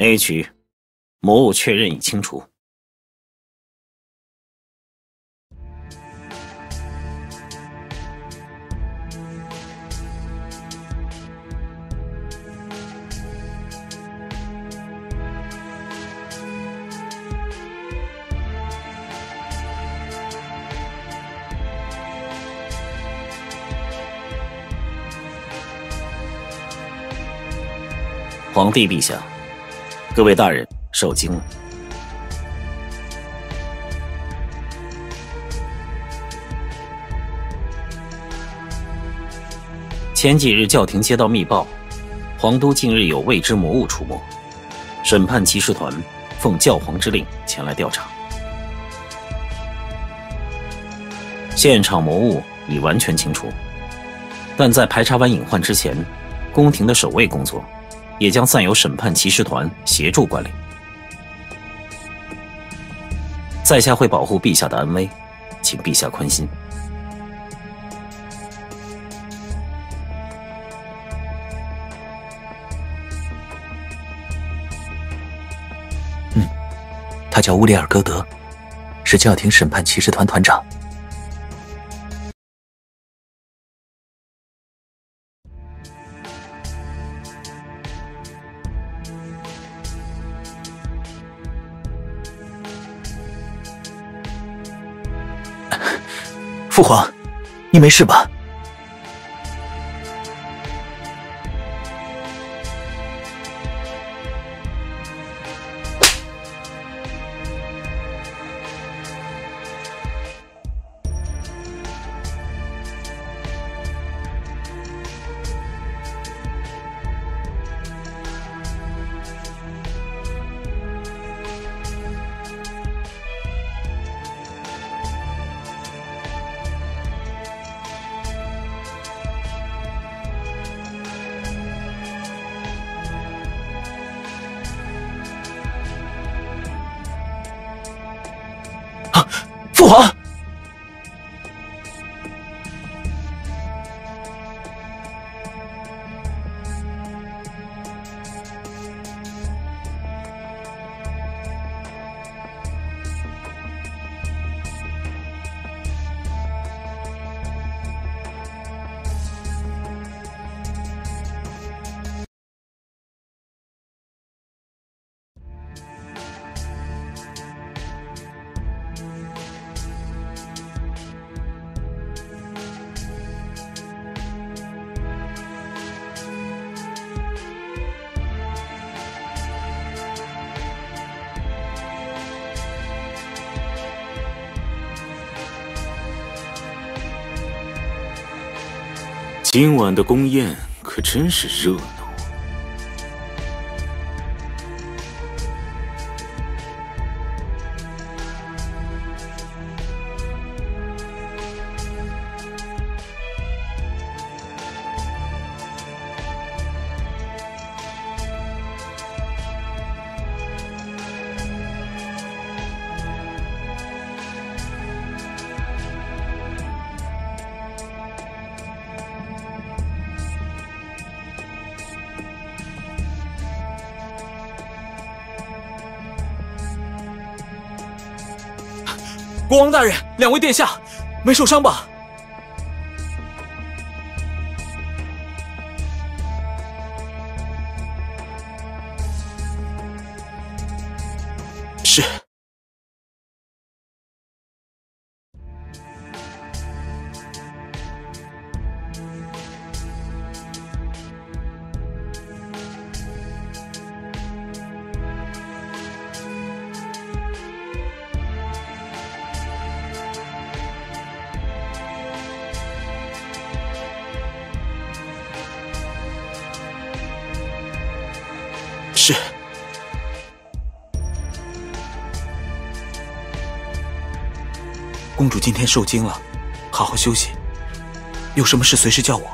A 区，魔物确认已清除。皇帝陛下，各位大人受惊了。前几日教廷接到密报，皇都近日有未知魔物出没，审判骑士团奉教皇之令前来调查。现场魔物已完全清除，但在排查完隐患之前，宫廷的守卫工作也将暂由审判骑士团协助管理。在下会保护陛下的安危，请陛下宽心。他叫乌里尔戈德，是教廷审判骑士团团长。父皇，你没事吧？父皇，今晚的宫宴可真是热闹。国王大人，两位殿下，没受伤吧？是。是。公主今天受惊了，好好休息。有什么事随时叫我。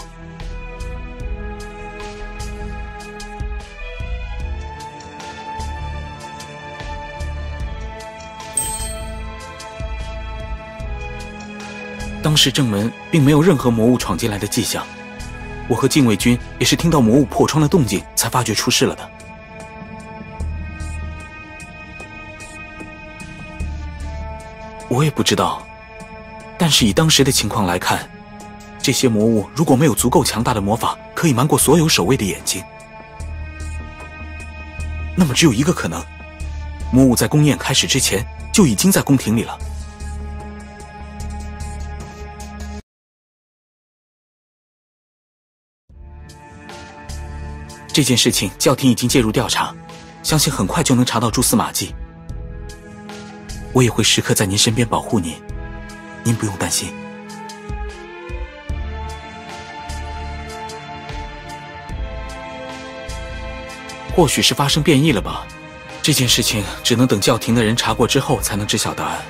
当时正门并没有任何魔物闯进来的迹象，我和禁卫军也是听到魔物破窗的动静才发觉出事了的。我也不知道，但是以当时的情况来看，这些魔物如果没有足够强大的魔法，可以瞒过所有守卫的眼睛，那么只有一个可能，魔物在宫宴开始之前就已经在宫廷里了。这件事情教廷已经介入调查，相信很快就能查到蛛丝马迹。我也会时刻在您身边保护您，您不用担心。或许是发生变异了吧，这件事情只能等教廷的人查过之后才能知晓答案。